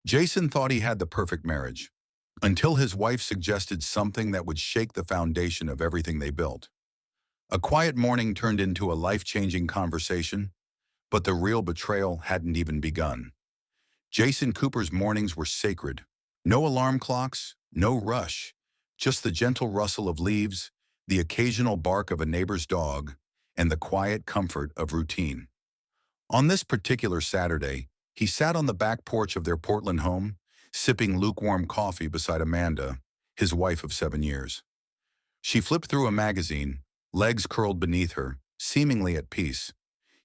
Jason thought he had the perfect marriage, until his wife suggested something that would shake the foundation of everything they built. A quiet morning turned into a life-changing conversation, but the real betrayal hadn't even begun. Jason Cooper's mornings were sacred. No alarm clocks, no rush, just the gentle rustle of leaves, the occasional bark of a neighbor's dog, and the quiet comfort of routine. On this particular Saturday, he sat on the back porch of their Portland home, sipping lukewarm coffee beside Amanda, his wife of 7 years. She flipped through a magazine, legs curled beneath her, seemingly at peace.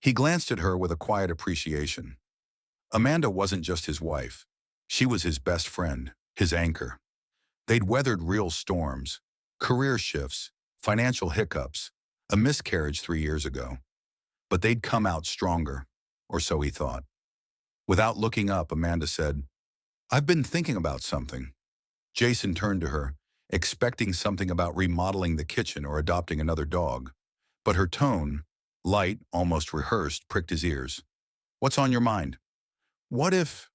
He glanced at her with a quiet appreciation. Amanda wasn't just his wife. She was his best friend, his anchor. They'd weathered real storms, career shifts, financial hiccups, a miscarriage 3 years ago. But they'd come out stronger, or so he thought. Without looking up, Amanda said, "I've been thinking about something." Jason turned to her, expecting something about remodeling the kitchen or adopting another dog. But her tone, light, almost rehearsed, pricked his ears. "What's on your mind?" "What if—"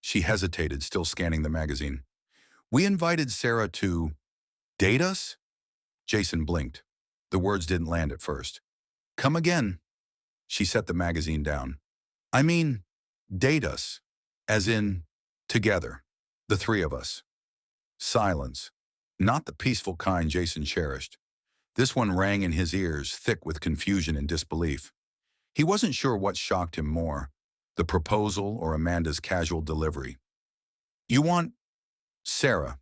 She hesitated, still scanning the magazine. "We invited Sarah to date us?" Jason blinked. The words didn't land at first. "Come again." She set the magazine down. "I mean, date us. As in, together. The three of us." Silence. Not the peaceful kind Jason cherished. This one rang in his ears, thick with confusion and disbelief. He wasn't sure what shocked him more, the proposal or Amanda's casual delivery. "You want Sarah,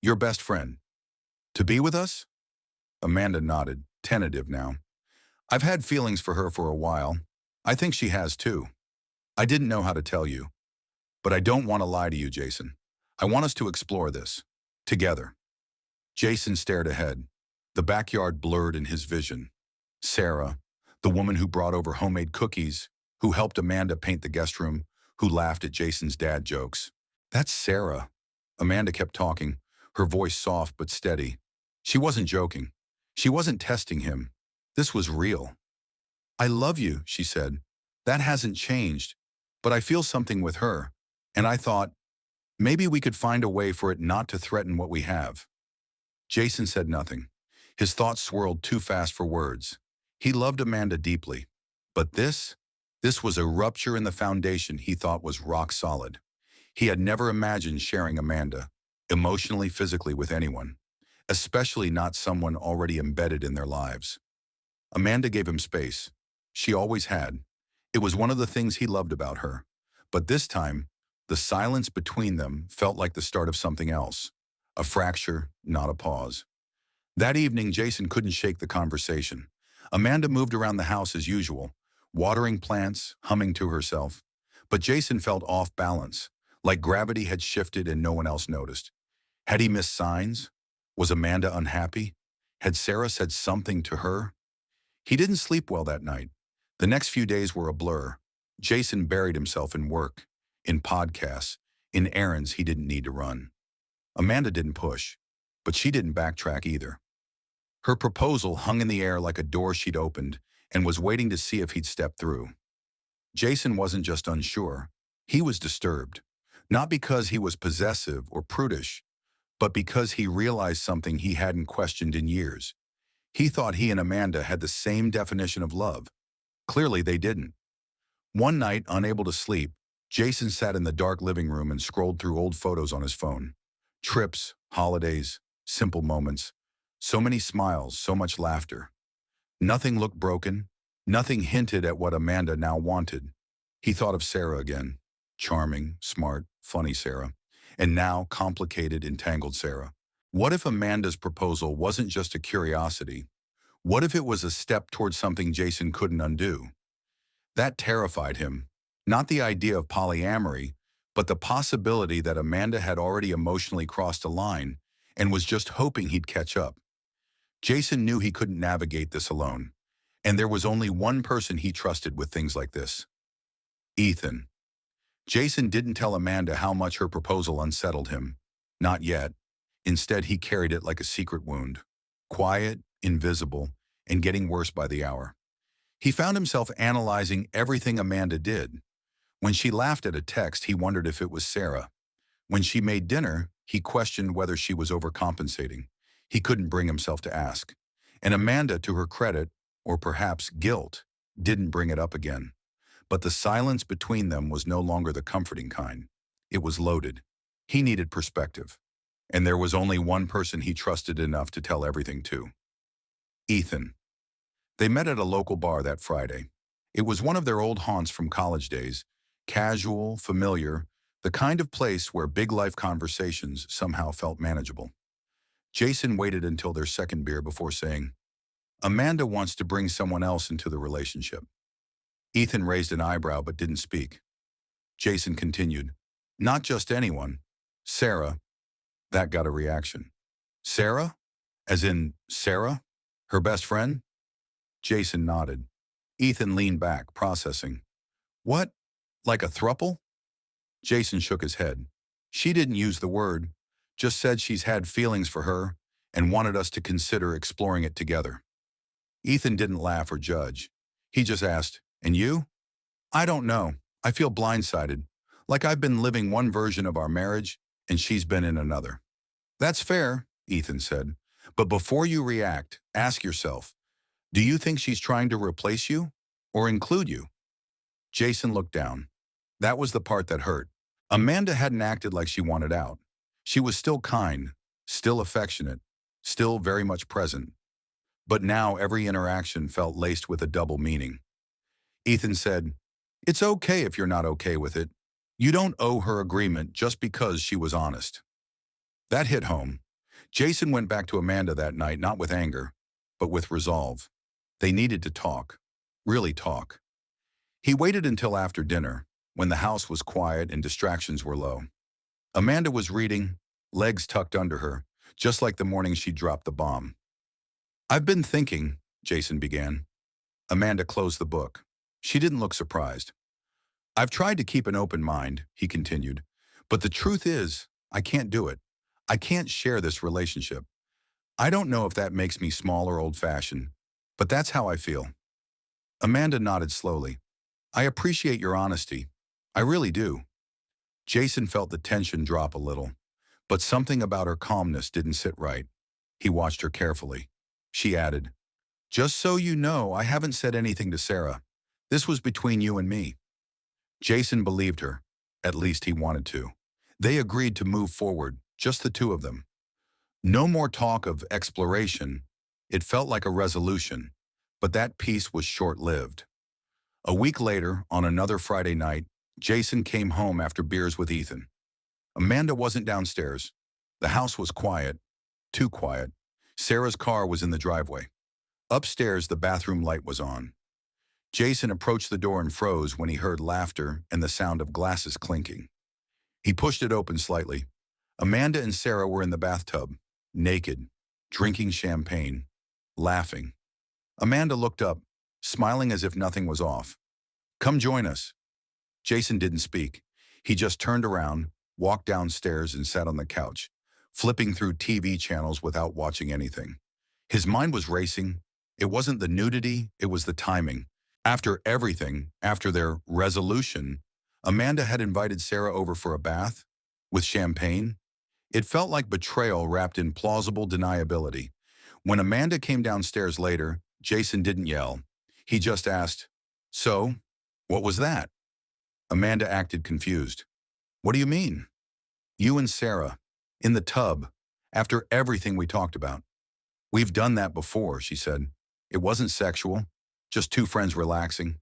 your best friend, to be with us?" Amanda nodded, tentative now. "I've had feelings for her for a while. I think she has too. I didn't know how to tell you. But I don't want to lie to you, Jason. I want us to explore this. Together." Jason stared ahead. The backyard blurred in his vision. Sarah, the woman who brought over homemade cookies, who helped Amanda paint the guest room, who laughed at Jason's dad jokes. "That's Sarah." Amanda kept talking, her voice soft but steady. She wasn't joking. She wasn't testing him. This was real. "I love you," she said. "That hasn't changed. But I feel something with her. And I thought, maybe we could find a way for it not to threaten what we have." Jason said nothing. His thoughts swirled too fast for words. He loved Amanda deeply. But this was a rupture in the foundation he thought was rock solid. He had never imagined sharing Amanda, emotionally, physically, with anyone, especially not someone already embedded in their lives. Amanda gave him space. She always had. It was one of the things he loved about her. But this time, the silence between them felt like the start of something else. A fracture, not a pause. That evening, Jason couldn't shake the conversation. Amanda moved around the house as usual, watering plants, humming to herself. But Jason felt off balance, like gravity had shifted and no one else noticed. Had he missed signs? Was Amanda unhappy? Had Sarah said something to her? He didn't sleep well that night. The next few days were a blur. Jason buried himself in work, in podcasts, in errands he didn't need to run. Amanda didn't push, but she didn't backtrack either. Her proposal hung in the air like a door she'd opened and was waiting to see if he'd step through. Jason wasn't just unsure. He was disturbed. Not because he was possessive or prudish, but because he realized something he hadn't questioned in years. He thought he and Amanda had the same definition of love. Clearly they didn't. One night, unable to sleep, Jason sat in the dark living room and scrolled through old photos on his phone. Trips, holidays, simple moments. So many smiles, so much laughter. Nothing looked broken. Nothing hinted at what Amanda now wanted. He thought of Sarah again. Charming, smart, funny Sarah. And now complicated, entangled Sarah. What if Amanda's proposal wasn't just a curiosity? What if it was a step towards something Jason couldn't undo? That terrified him. Not the idea of polyamory, but the possibility that Amanda had already emotionally crossed a line and was just hoping he'd catch up. Jason knew he couldn't navigate this alone, and there was only one person he trusted with things like this: Ethan. Jason didn't tell Amanda how much her proposal unsettled him. Not yet. Instead, he carried it like a secret wound. Quiet, invisible, and getting worse by the hour. He found himself analyzing everything Amanda did. When she laughed at a text, he wondered if it was Sarah. When she made dinner, he questioned whether she was overcompensating. He couldn't bring himself to ask. And Amanda, to her credit, or perhaps guilt, didn't bring it up again. But the silence between them was no longer the comforting kind. It was loaded. He needed perspective. And there was only one person he trusted enough to tell everything to. Ethan. They met at a local bar that Friday. It was one of their old haunts from college days, casual, familiar, the kind of place where big life conversations somehow felt manageable. Jason waited until their second beer before saying, "Amanda wants to bring someone else into the relationship." Ethan raised an eyebrow but didn't speak. Jason continued, "Not just anyone. Sarah." That got a reaction. "Sarah? As in Sarah? Her best friend?" Jason nodded. Ethan leaned back, processing. "What? Like a throuple?" Jason shook his head. "She didn't use the word, just said she's had feelings for her and wanted us to consider exploring it together." Ethan didn't laugh or judge. He just asked, "And you?" "I don't know. I feel blindsided, like I've been living one version of our marriage and she's been in another." "That's fair," Ethan said. "But before you react, ask yourself, do you think she's trying to replace you or include you?" Jason looked down. That was the part that hurt. Amanda hadn't acted like she wanted out. She was still kind, still affectionate, still very much present. But now every interaction felt laced with a double meaning. Ethan said, "It's okay if you're not okay with it. You don't owe her agreement just because she was honest." That hit home. Jason went back to Amanda that night not with anger, but with resolve. They needed to talk. Really talk. He waited until after dinner, when the house was quiet and distractions were low. Amanda was reading, legs tucked under her, just like the morning she dropped the bomb. "I've been thinking," Jason began. Amanda closed the book. She didn't look surprised. "I've tried to keep an open mind," he continued, "but the truth is, I can't do it. I can't share this relationship. I don't know if that makes me small or old-fashioned, but that's how I feel." Amanda nodded slowly. "I appreciate your honesty. I really do." Jason felt the tension drop a little, but something about her calmness didn't sit right. He watched her carefully. She added, "Just so you know, I haven't said anything to Sarah. This was between you and me." Jason believed her. At least he wanted to. They agreed to move forward, just the two of them. No more talk of exploration. It felt like a resolution, but that peace was short-lived. A week later, on another Friday night, Jason came home after beers with Ethan. Amanda wasn't downstairs. The house was quiet, too quiet. Sarah's car was in the driveway. Upstairs, the bathroom light was on. Jason approached the door and froze when he heard laughter and the sound of glasses clinking. He pushed it open slightly. Amanda and Sarah were in the bathtub, naked, drinking champagne, laughing. Amanda looked up, smiling as if nothing was off. "Come join us." Jason didn't speak. He just turned around, walked downstairs and sat on the couch, flipping through TV channels without watching anything. His mind was racing. It wasn't the nudity, it was the timing. After everything, after their resolution, Amanda had invited Sarah over for a bath with champagne. It felt like betrayal wrapped in plausible deniability. When Amanda came downstairs later, Jason didn't yell. He just asked, "So, what was that?" Amanda acted confused. "What do you mean?" "You and Sarah, in the tub, after everything we talked about." "We've done that before," she said. "It wasn't sexual, just two friends relaxing."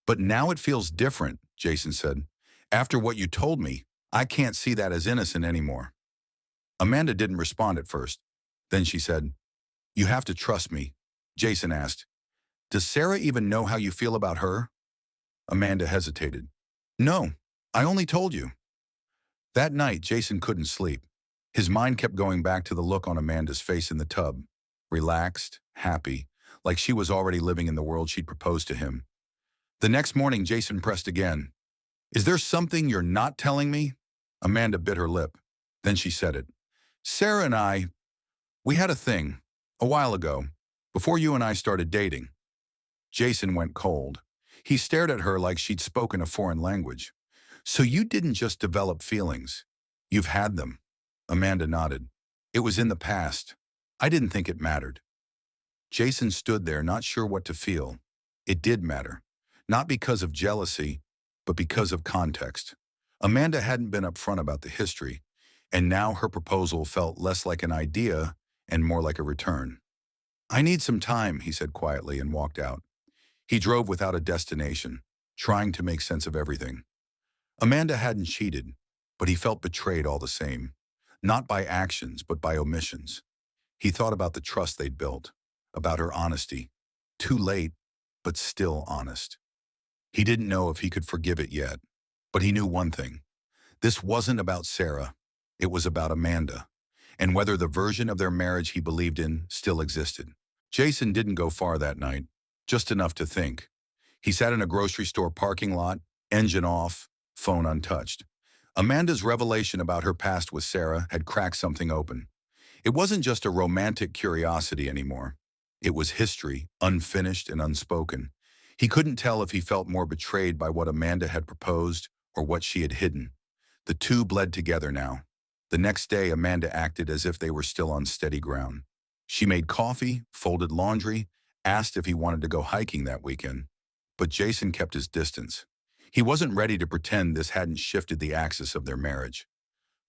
"But now it feels different," Jason said. "After what you told me, I can't see that as innocent anymore." Amanda didn't respond at first. Then she said, "You have to trust me." Jason asked, "Does Sarah even know how you feel about her?" Amanda hesitated. "No, I only told you." That night, Jason couldn't sleep. His mind kept going back to the look on Amanda's face in the tub, relaxed, happy, like she was already living in the world she'd proposed to him. The next morning, Jason pressed again. "Is there something you're not telling me?" Amanda bit her lip. Then she said it. "Sarah and we had a thing, a while ago, before you and I started dating." Jason went cold. He stared at her like she'd spoken a foreign language. "So you didn't just develop feelings. You've had them. Amanda nodded. It was in the past. I didn't think it mattered. Jason stood there, not sure what to feel. It did matter. Not because of jealousy, but because of context. Amanda hadn't been upfront about the history, and now her proposal felt less like an idea and more like a return. I need some time, he said quietly and walked out. He drove without a destination, trying to make sense of everything. Amanda hadn't cheated, but he felt betrayed all the same. Not by actions, but by omissions. He thought about the trust they'd built, about her honesty. Too late, but still honest. He didn't know if he could forgive it yet, but he knew one thing. This wasn't about Sarah. It was about Amanda, and whether the version of their marriage he believed in still existed. Jason didn't go far that night, just enough to think. He sat in a grocery store parking lot, engine off, phone untouched. Amanda's revelation about her past with Sarah had cracked something open. It wasn't just a romantic curiosity anymore. It was history, unfinished and unspoken. He couldn't tell if he felt more betrayed by what Amanda had proposed or what she had hidden. The two bled together now. The next day, Amanda acted as if they were still on steady ground. She made coffee, folded laundry, asked if he wanted to go hiking that weekend. But Jason kept his distance. He wasn't ready to pretend this hadn't shifted the axis of their marriage.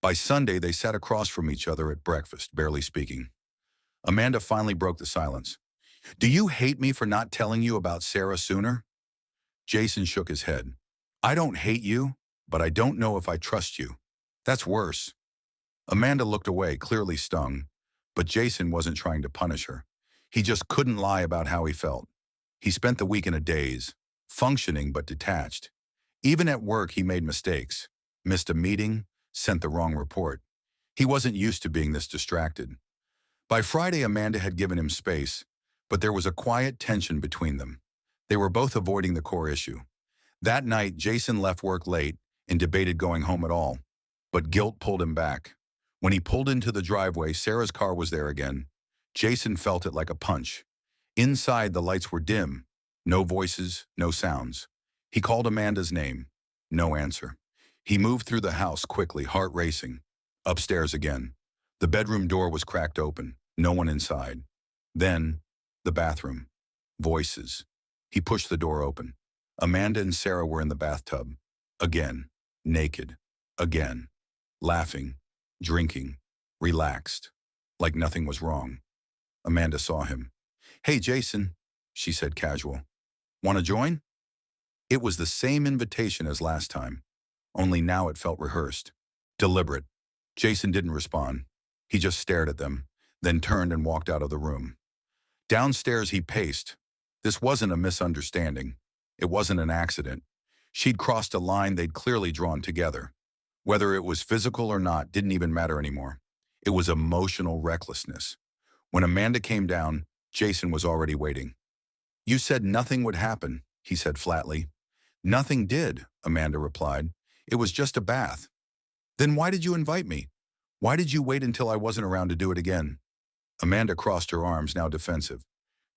By Sunday, they sat across from each other at breakfast, barely speaking. Amanda finally broke the silence. Do you hate me for not telling you about Sarah sooner? Jason shook his head. I don't hate you, but I don't know if I trust you. That's worse. Amanda looked away, clearly stung, but Jason wasn't trying to punish her. He just couldn't lie about how he felt. He spent the week in a daze, functioning but detached. Even at work, he made mistakes, missed a meeting, sent the wrong report. He wasn't used to being this distracted. By Friday, Amanda had given him space, but there was a quiet tension between them. They were both avoiding the core issue. That night, Jason left work late and debated going home at all, but guilt pulled him back. When he pulled into the driveway, Sarah's car was there again. Jason felt it like a punch. Inside, the lights were dim. No voices, no sounds. He called Amanda's name. No answer. He moved through the house quickly, heart racing. Upstairs again. The bedroom door was cracked open. No one inside. Then, the bathroom. Voices. He pushed the door open. Amanda and Sarah were in the bathtub. Again. Naked. Again. Laughing. Drinking. Relaxed. Like nothing was wrong. Amanda saw him. Hey, Jason, she said casual. Want to join? It was the same invitation as last time, only now it felt rehearsed. Deliberate. Jason didn't respond. He just stared at them, then turned and walked out of the room. Downstairs he paced. This wasn't a misunderstanding. It wasn't an accident. She'd crossed a line they'd clearly drawn together. Whether it was physical or not didn't even matter anymore. It was emotional recklessness. When Amanda came down, Jason was already waiting. You said nothing would happen, he said flatly. Nothing did, Amanda replied. It was just a bath. Then why did you invite me? Why did you wait until I wasn't around to do it again? Amanda crossed her arms, now defensive.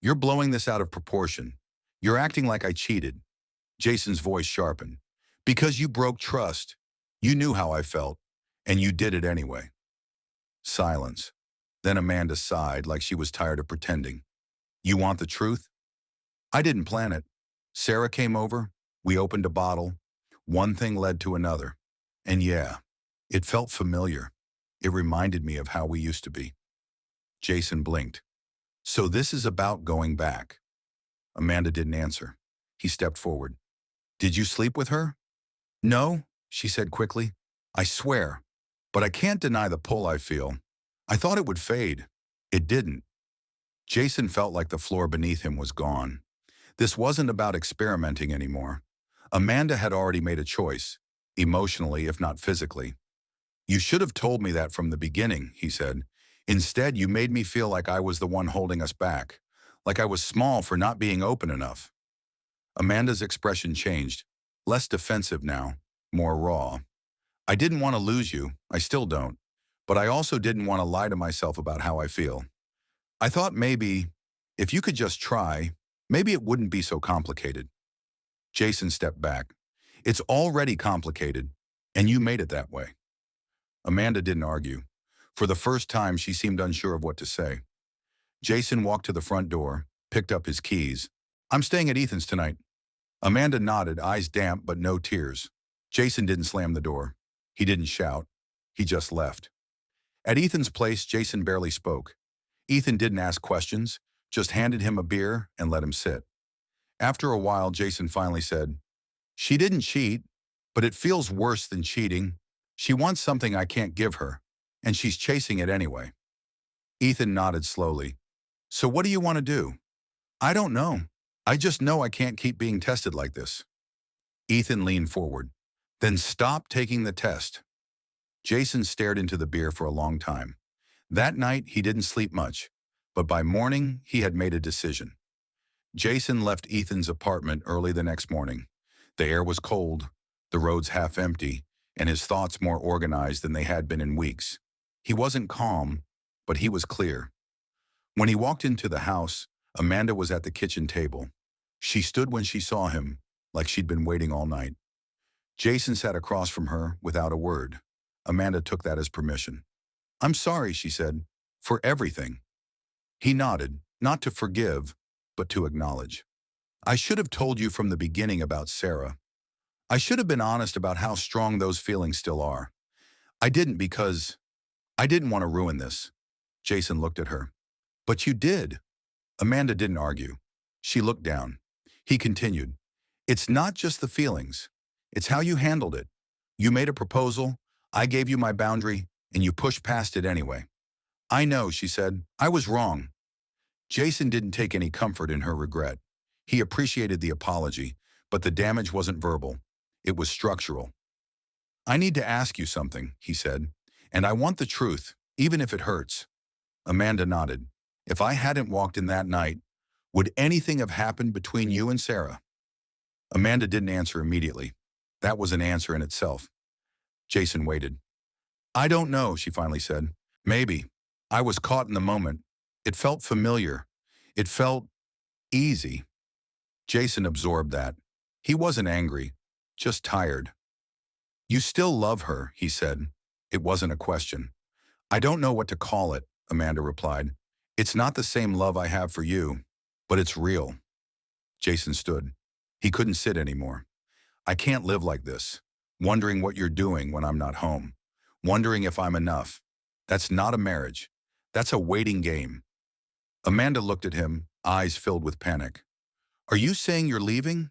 You're blowing this out of proportion. You're acting like I cheated. Jason's voice sharpened. Because you broke trust. You knew how I felt, and you did it anyway. Silence. Then Amanda sighed like she was tired of pretending. You want the truth? I didn't plan it. Sarah came over. We opened a bottle. One thing led to another. And yeah, it felt familiar. It reminded me of how we used to be. Jason blinked. So this is about going back. Amanda didn't answer. He stepped forward. Did you sleep with her? No, she said quickly. I swear. But I can't deny the pull I feel. I thought it would fade. It didn't. Jason felt like the floor beneath him was gone. This wasn't about experimenting anymore. Amanda had already made a choice, emotionally if not physically. You should have told me that from the beginning, he said. Instead, you made me feel like I was the one holding us back, like I was small for not being open enough. Amanda's expression changed, less defensive now, more raw. I didn't want to lose you, I still don't, but I also didn't want to lie to myself about how I feel. I thought maybe, if you could just try, maybe it wouldn't be so complicated. Jason stepped back. It's already complicated, and you made it that way. Amanda didn't argue. For the first time, she seemed unsure of what to say. Jason walked to the front door, picked up his keys. "I'm staying at Ethan's tonight." Amanda nodded, eyes damp but no tears. Jason didn't slam the door. He didn't shout. He just left. At Ethan's place, Jason barely spoke. Ethan didn't ask questions, just handed him a beer and let him sit. After a while, Jason finally said, "She didn't cheat, but it feels worse than cheating. She wants something I can't give her, and she's chasing it anyway." Ethan nodded slowly. "So what do you want to do?" "I don't know. I just know I can't keep being tested like this." Ethan leaned forward. "Then stop taking the test." Jason stared into the beer for a long time. That night, he didn't sleep much, but by morning, he had made a decision. Jason left Ethan's apartment early the next morning. The air was cold, the roads half empty, and his thoughts more organized than they had been in weeks. He wasn't calm, but he was clear. When he walked into the house, Amanda was at the kitchen table. She stood when she saw him, like she'd been waiting all night. Jason sat across from her without a word. Amanda took that as permission. "I'm sorry," she said, "for everything." He nodded, not to forgive, but to acknowledge. "I should have told you from the beginning about Sarah. I should have been honest about how strong those feelings still are. I didn't because I didn't want to ruin this." Jason looked at her. "But you did." Amanda didn't argue. She looked down. He continued, "It's not just the feelings. It's how you handled it. You made a proposal, I gave you my boundary, and you pushed past it anyway." "I know," she said. "I was wrong." Jason didn't take any comfort in her regret. He appreciated the apology, but the damage wasn't verbal. It was structural. "I need to ask you something," he said, "and I want the truth, even if it hurts." Amanda nodded. "If I hadn't walked in that night, would anything have happened between you and Sarah?" Amanda didn't answer immediately. That was an answer in itself. Jason waited. "I don't know," she finally said. "Maybe. I was caught in the moment. It felt familiar. It felt easy." Jason absorbed that. He wasn't angry, just tired. "You still love her," he said. It wasn't a question. "I don't know what to call it," Amanda replied. "It's not the same love I have for you, but it's real." Jason stood. He couldn't sit anymore. "I can't live like this, wondering what you're doing when I'm not home, wondering if I'm enough. That's not a marriage. That's a waiting game." Amanda looked at him, eyes filled with panic. "Are you saying you're leaving?"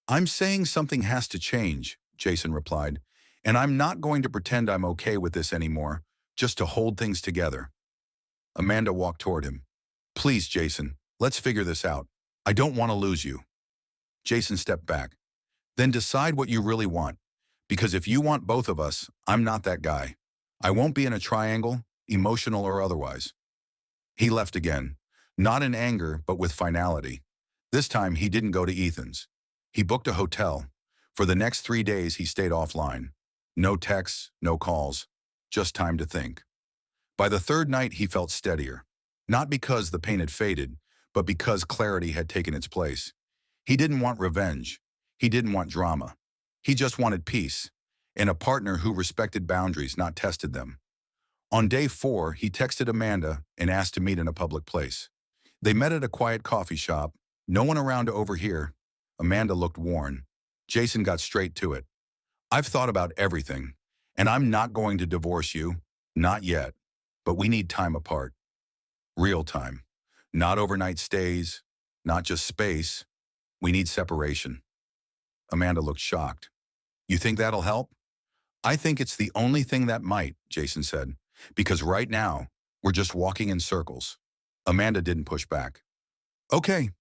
"I'm saying something has to change," Jason replied, "and I'm not going to pretend I'm okay with this anymore, just to hold things together." Amanda walked toward him. "Please, Jason, let's figure this out. I don't want to lose you." Jason stepped back. "Then decide what you really want, because if you want both of us, I'm not that guy. I won't be in a triangle, emotional or otherwise." He left again, not in anger, but with finality. This time, he didn't go to Ethan's. He booked a hotel. For the next 3 days, he stayed offline. No texts, no calls, just time to think. By the third night, he felt steadier. Not because the pain had faded, but because clarity had taken its place. He didn't want revenge. He didn't want drama. He just wanted peace, and a partner who respected boundaries, not tested them. On day 4, he texted Amanda and asked to meet in a public place. They met at a quiet coffee shop. No one around to overhear. Amanda looked worn. Jason got straight to it. "I've thought about everything, and I'm not going to divorce you. Not yet. But we need time apart. Real time. Not overnight stays. Not just space. We need separation." Amanda looked shocked. "You think that'll help?" "I think it's the only thing that might," Jason said, "because right now, we're just walking in circles." Amanda didn't push back. "Okay,"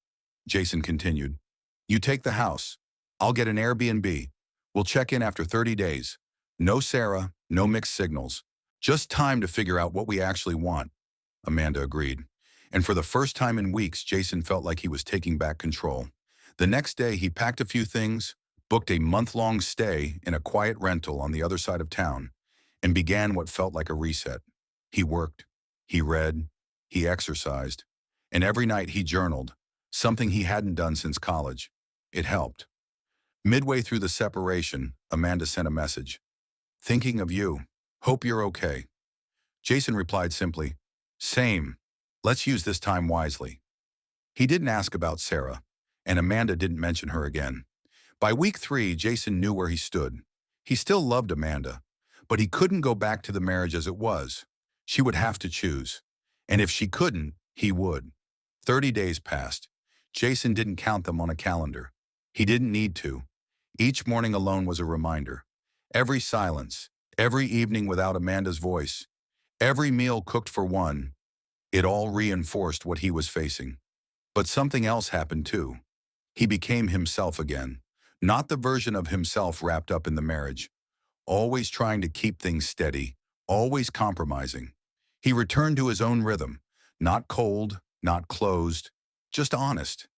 Jason continued. "You take the house. I'll get an Airbnb. We'll check in after 30 days. No Sarah, no mixed signals. Just time to figure out what we actually want." Amanda agreed. And for the first time in weeks, Jason felt like he was taking back control. The next day, he packed a few things, booked a month-long stay in a quiet rental on the other side of town, and began what felt like a reset. He worked, he read, he exercised, and every night he journaled, something he hadn't done since college. It helped. Midway through the separation, Amanda sent a message. "Thinking of you. Hope you're okay. Jason replied simply, Same. Let's use this time wisely. He didn't ask about Sarah, and Amanda didn't mention her again. By week 3, Jason knew where he stood. He still loved Amanda, but he couldn't go back to the marriage as it was. She would have to choose. And if she couldn't, he would. 30 days passed. Jason didn't count them on a calendar. He didn't need to. Each morning alone was a reminder. Every silence, every evening without Amanda's voice, every meal cooked for one, it all reinforced what he was facing. But something else happened too. He became himself again. Not the version of himself wrapped up in the marriage. Always trying to keep things steady, always compromising. He returned to his own rhythm, not cold, not closed, just honest.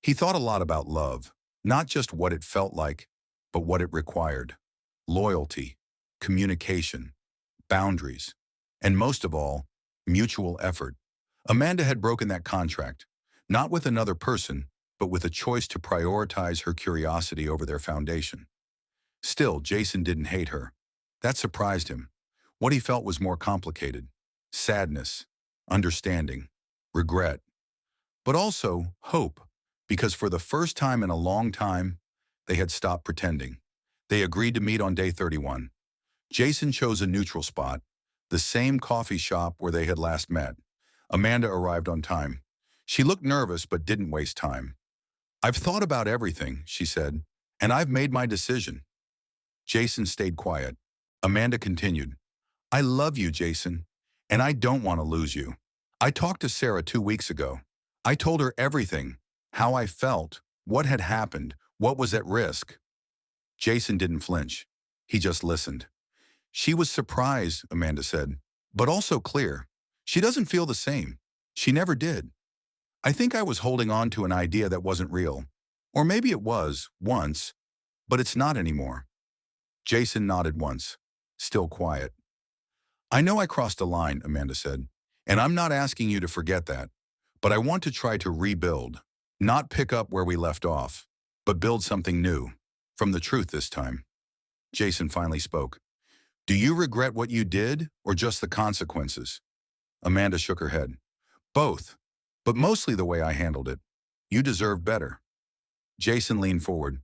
He thought a lot about love, not just what it felt like, but what it required. Loyalty, communication, boundaries, and most of all, mutual effort. Amanda had broken that contract, not with another person, but with a choice to prioritize her curiosity over their foundation. Still, Jason didn't hate her. That surprised him. What he felt was more complicated. Sadness, understanding, regret, but also hope, because for the first time in a long time, they had stopped pretending. They agreed to meet on day 31. Jason chose a neutral spot, the same coffee shop where they had last met. Amanda arrived on time. She looked nervous but didn't waste time. I've thought about everything, she said, and I've made my decision. Jason stayed quiet. Amanda continued, I love you, Jason, and I don't want to lose you. I talked to Sarah 2 weeks ago. I told her everything, how I felt, what had happened, what was at risk. Jason didn't flinch. He just listened. She was surprised, Amanda said, but also clear. She doesn't feel the same. She never did. I think I was holding on to an idea that wasn't real. Or maybe it was, once, but it's not anymore. Jason nodded once, still quiet. I know I crossed a line, Amanda said, and I'm not asking you to forget that, but I want to try to rebuild, not pick up where we left off, but build something new, from the truth this time. Jason finally spoke. Do you regret what you did, or just the consequences? Amanda shook her head. Both, but mostly the way I handled it. You deserve better. Jason leaned forward.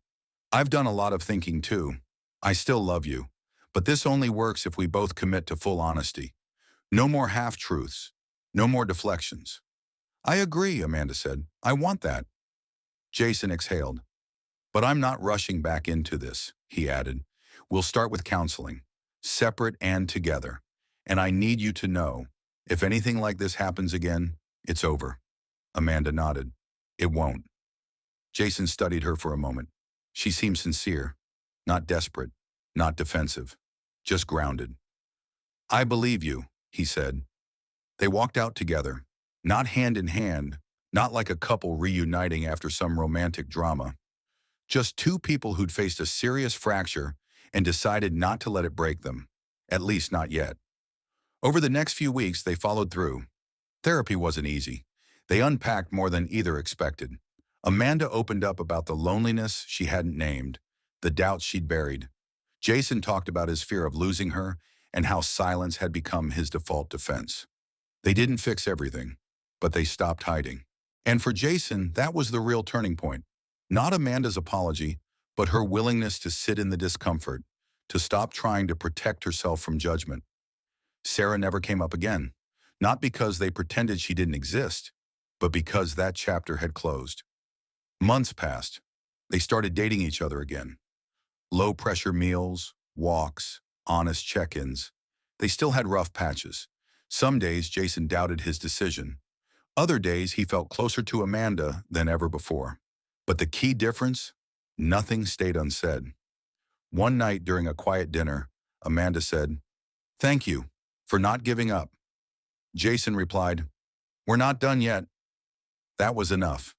I've done a lot of thinking too. I still love you, but this only works if we both commit to full honesty. No more half-truths, no more deflections. I agree, Amanda said. I want that. Jason exhaled. But I'm not rushing back into this, he added. We'll start with counseling, separate and together. And I need you to know, if anything like this happens again, it's over. Amanda nodded. It won't. Jason studied her for a moment. She seemed sincere, not desperate, not defensive, just grounded. I believe you, he said. They walked out together, not hand in hand, not like a couple reuniting after some romantic drama. Just two people who'd faced a serious fracture and decided not to let it break them, at least not yet. Over the next few weeks, they followed through. Therapy wasn't easy. They unpacked more than either expected. Amanda opened up about the loneliness she hadn't named, the doubts she'd buried. Jason talked about his fear of losing her and how silence had become his default defense. They didn't fix everything, but they stopped hiding. And for Jason, that was the real turning point. Not Amanda's apology, but her willingness to sit in the discomfort, to stop trying to protect herself from judgment. Sarah never came up again, not because they pretended she didn't exist, but because that chapter had closed. Months passed. They started dating each other again. Low-pressure meals, walks, honest check-ins. They still had rough patches. Some days Jason doubted his decision. Other days he felt closer to Amanda than ever before. But the key difference? Nothing stayed unsaid. One night during a quiet dinner, Amanda said, "Thank you for not giving up." Jason replied, "We're not done yet." That was enough.